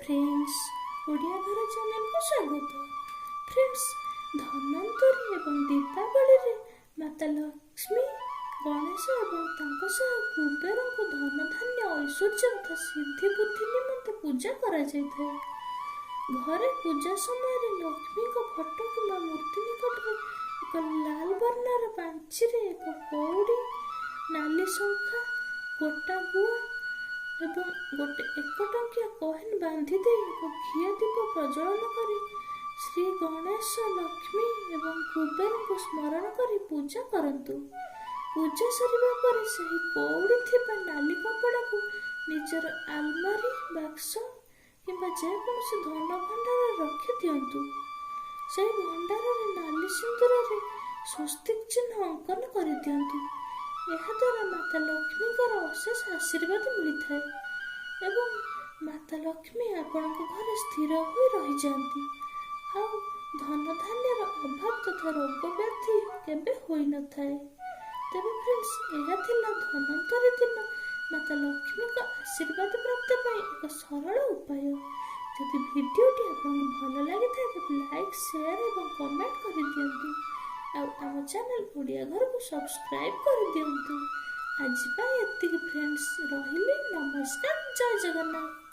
Friends, Odia घर channel को स्वागत। फ्रेंड्स, धन्वंतरी एवं दीपावली रे माता लक्ष्मी, गणेश एवं तांको सह कुबेर को धन धान्य ऐश्वर्य तथा सिद्धि बुद्धि निमंते पूजा करा जायଥାଏ। घरे पूजा समय लक्ष्मी को फोटो किंबा मूर्ति निकट में एक लाल वर्णर पांची रे एक कौड़ी, नाली शंखा, गोटा गुआ एवं गोटे 1 टंकिया कहेन बांधी दे एक घिया दीप प्रज्वलन करी श्री गणेश, लक्ष्मी एवं कुबेर को स्मरण करी पूजा करंतु। पूजा सरिबा पर सही कौड़ी थिबा नाली कपड़ा को निजर आलमारी, बाक्स किंबा जेकोसी धन भंडार रखी दियंतु। से भंडार रे नाली सिंदूर रे स्वस्तिक चिन्ह अंकन कर दियंतु। यह द्वारा माता लक्ष्मी अशेष आशीर्वाद मिलता है एवं माता लक्ष्मी आपण घरे स्थिर हो रही जाती। धन धान्यर अभाव तथा रोग व्याधि केबे होई न थाए। तेबे फ्रेंड्स, यह थिला धन्वंतरी दिन माता लक्ष्मी का आशीर्वाद प्राप्त पाई एक सरल उपाय। यदि भिडियोटी आपको भल लगी था तो लाइक, शेयर एवं कमेंट कर दियंतु। आम चैनल ओडिया घर को सब्सक्राइब कर दियंतु। आज एतिक फ्रेंड्स, रहिले नमस्कार, जय जगन्नाथ।